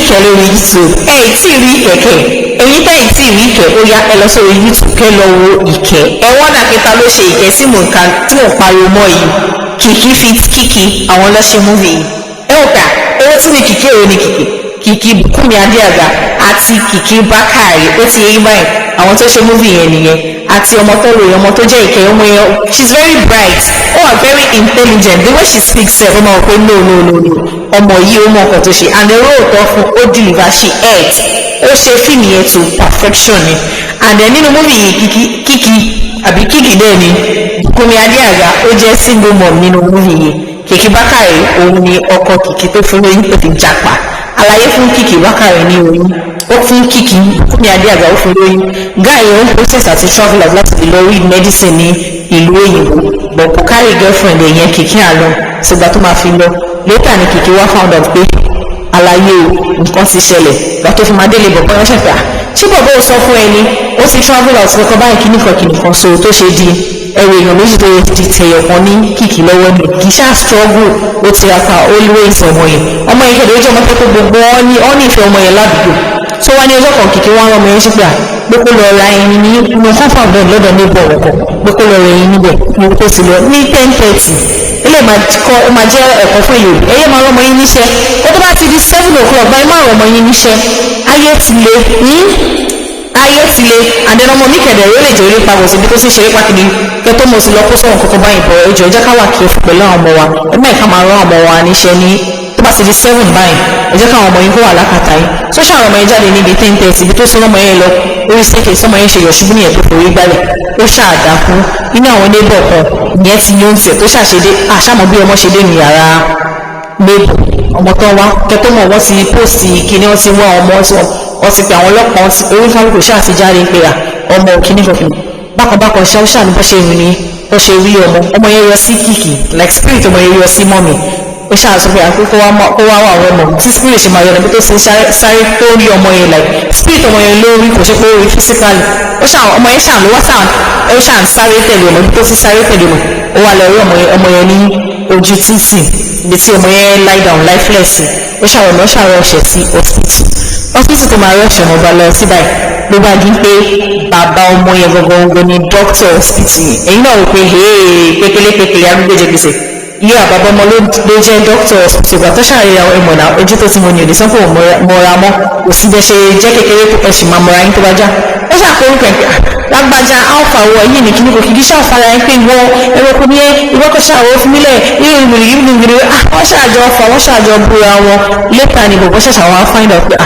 ìkẹ́ lórí YouTube tí rí ìkẹ́ èyí tẹ́ tí rí ìkẹ́ ó yá ẹ lọ sórí YouTube kẹ́ lọ wo ìkẹ́ ẹ wọ́n dàkítà ló ṣe ìkẹ́ tí mò ń pariwo mọ́ yìí Kiki fit Kiki àwọn lọ́ṣẹ́ múvì yìí ẹ ò gbà owó tí ní Kiki èrò ní Kiki Bùkúnmi Adéàga àti Kiki Bákàrè ó ti yé báyìí àwọn tó ṣe múvì yẹn nìyẹn àti ọmọ tó lóye ọmọ tó jẹ́ ìkẹ́ ọmọ yẹn she's very bright very intelligent the way she speaks sef ọmọ pé no ọmọ yìí ó mọ ọkọ tó ṣe and the role tó fún ó deliver she ate ó ṣe fíìmù yẹn to perfection ni and then nínú múvì yìí Kiki bẹ́ẹ̀ ni Bùkúnmi Adéàga ó jẹ́ single mom nínú múvì yìí Kiki Bákàrè òun ni ọkọ Kiki tó fún lóyún tó fi japa àlàyé fún Kiki Bákàrè ní oyún ó fún Kiki Bùkúnmi Adéàga ó fún lóyún guy yẹn ó process àti travel out láti lọ read medicine ní ìlú òyìnbó but kò carry girlfriend ẹ̀yẹn Kiki along ṣùgbọ́n tó máa fi lọ later ni Kiki wá found out pé àlàyé o nǹkan ti ṣẹlẹ̀ gbà tó fi máa délé bọ̀ pọ́n ṣẹ̀fà ṣé bọ̀bọ̀ ò sọ fún ẹni ó ti travel out kankan báyìí kìnnìkan so tó ṣe di ẹrù èèyàn méjì tó di tẹ̀yọ̀ kan ní Kiki lọ́wọ́ ni kì í ṣáà struggle ó ti apá always ọmọ yẹn kẹ̀dẹ̀ ó jẹ́ ọmọ tó gbogbo ọ́ ní ìfẹ́ ọmọ yẹn ládùúgbò tó wá ní ọjọ́ kan Kiki wá rán ọmọ yẹn ṣípà pé kó lọ ra ẹyin ní inú compound bed lọ́dọ̀ níbọ̀ ọ̀kọ̀ pé kó lọ ra ẹyin níbẹ̀ ní kó ti lọ ní 10:30 ilé máa jẹ́ ẹ̀kọ́ fún èyí ẹ̀yẹ máa rán ọmọ yín níṣẹ́ ó tó bá ti di 7 o'clock báyìí máa rán ọmọ yín níṣẹ́ ayé ti le àdéhùn ọmọ mi kẹ̀dẹ̀ ó lè jẹ́ orí pàgọ́ síbi tó sì ṣeré pàkìdí kẹ tó mọ̀ sí lọ kó sọ̀rọ̀ kọ̀ọ̀kan báyìí bọ̀ ẹjọ́ ẹjẹ́ ká wà kí o fi pẹ̀lú àwọn ọmọ wa ẹ má ìka máa rán ọmọ wa níṣẹ́ ní tó bá ti di 7 báyìí ẹjẹ́ káwọn ọmọ yín kó wà lákàtà yín sọ́ṣà àwọn ọmọ yẹn jáde níbi 10:30 ibi tó sọ ọmọ yẹn lọ orí sẹ́kẹ̀ sọmọ yẹn ṣe yọ̀ṣubú nìyẹn tó forí gbálẹ̀ ó ṣàdákú inú àwọn neighbor kan ìyẹn ti yóò ń tẹ̀ tó ṣàṣedé àṣàmọ́ bí ọmọ ṣe dé ní yàrá neighbor ọmọ tó wá kẹtọ́ mọ̀ wọ́n ti post kíní wọ́n ti wá ọmọ wọ́n ti pe àwọn ọlọ́pàá orí kálukú ṣáà ti jáde pé ọmọ kíní kankan bákanbákan ṣáà ní bó ṣe rìn ní bó ṣe rí ọmọ yẹn yọ sí Kiki like spirit ọmọ yẹn yọ sí mọ́mì ó ṣáà sọ pé àkókò kó wá wà ọmọ tí spirit ṣe máa yọ níbi tó ṣe sáré tó rí ọmọ yẹn like spirit ọmọ yẹn lórí kò ṣe pé ó rí physically ọmọ yẹn ṣáà ló wá ó ṣáà ń sáré tẹ̀lé ọmọ ibi tó ti sáré tẹ̀lé ọmọ ó wà lọ rí ọmọ yẹn ní ojú títì ibi tí ọmọ yẹn lie down lifeless ó ṣàwọn ọ̀ṣẹ̀ sí hospital tó máa rọ̀ṣẹ̀ wọn bá lọ sí báyìí ló bá di pé bàbá ọmọ yẹn gangan ni doctor hospital ẹ̀yin náà rò pé pékélé arúgbó jẹ gbèsè ilé àbábọ́ ọmọ ló jẹ́ doctor hospital ìgbà tó ṣàríyá ẹ̀mọ̀ náà ojú tó ti mọ ní òdì sọ́kò mọ́ra mọ́ kò sí bẹ́ẹ̀ ṣe jẹ́ kékeré ẹ̀ sì máa mọ́ra yín tó bá já ó ṣàkórúkọ ẹ̀ lágbájá alfa wọ yìí ní kíní kò kìkì ṣàfara ẹ̀ pé ìwọ ẹranko ní ìwọ́kọ̀ṣà àwọn òfìmílẹ̀ yìí wọ́n ṣàjọ ọfà wọ́n ṣàjọ búra wọn lẹ́tà ni bọ̀bọ̀ ṣàṣà wọn find out pé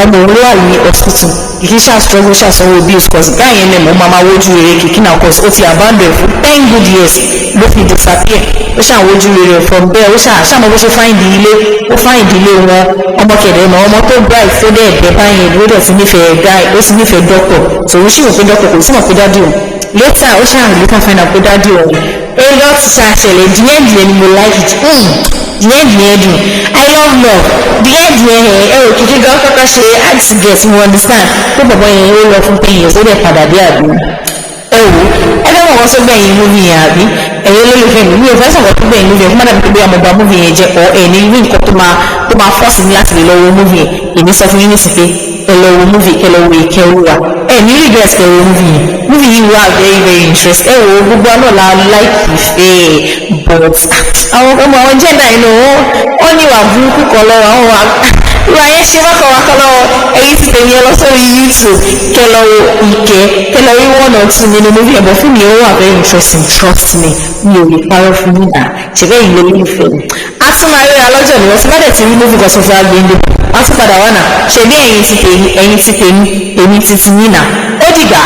ọmọ òun ló wà ní hospital kìkì ṣàṣọwọ́ ṣàṣọwọ́ bills cause guy yẹn lè mọ́ máa wojú rere kìkì náà cause ó ti abandon fún 10 good years ló fi disappear ó ṣàwojú rere from there ó ṣàmọ́ bó ṣe find ilé ó find ilé wọn ọmọ kẹ̀dẹ̀ mọ́ ọmọ tó bright tó dẹ̀ ẹ̀bẹ̀ báyìí ló dẹ̀ ti nífẹ̀ẹ́ guy ó sì nífẹ̀ẹ́ doctor tòun sì wò pé doctor kò sí mọ̀ pé dádì òun later ó later find out pé dádì òun lọ ti ṣàṣẹlẹ̀ díẹ̀ ni mo like it díẹ̀ dùn I love díẹ̀ ẹ ò kìkì gan kọ́kọ́ ṣe hard to get you understand pé bàbá yẹn ó lọ fún 10 years ó dẹ̀ padà dé àbí ẹ wò ẹgbẹ́ wọn wọ́n sọ gbẹ̀yìn múvi yẹn àbí ẹ̀yẹ olólùfẹ́ mi ò fẹ́ sọ̀rọ̀ tó gbẹ̀yìn múvi yẹn fún mọ́tàbí pé àmọ̀gbà múvi yẹn jẹ́ ọ ẹ̀ ní rí nǹkan tó máa fọ́ọ̀sì ní láti lè lọ wo múvi yẹn èmi sọ fún yín ní sí pé ẹ lọ wo múvi ẹ lọ wo ìkẹ́ olúwa ẹ ní regret ẹ wo múvi yìí wà very very interesting ẹ wo gbogbo àná la like ìfẹ́ but àwọn ọmọ àwọn jẹ́ndà inú wọn ní ìwà burúkú kan lọ́wọ́ àwọn ìwà yẹn ṣe wákàwákà lọ́wọ́ ẹ̀yìn ti tẹ̀lé ẹ lọ sórí YouTube kẹlọ ìkẹ́ kẹlọ rí 1 or 2 nínú múvi ẹ̀bọ̀ fún mi ó wà very interesting trust me mi ò lè parọ́ fún mi náà ṣẹ̀fẹ̀ ìlú olólùfẹ́ mi a tún máa ríra lọ́jọ́ ni wọ́n ti bá dẹ̀ ti rí múvi kan sọ fún agbègbè wọ́n ti padà wà náà ṣe bí ẹ̀yin ti tèmi èmi ti ti yín náà ó dìgbà.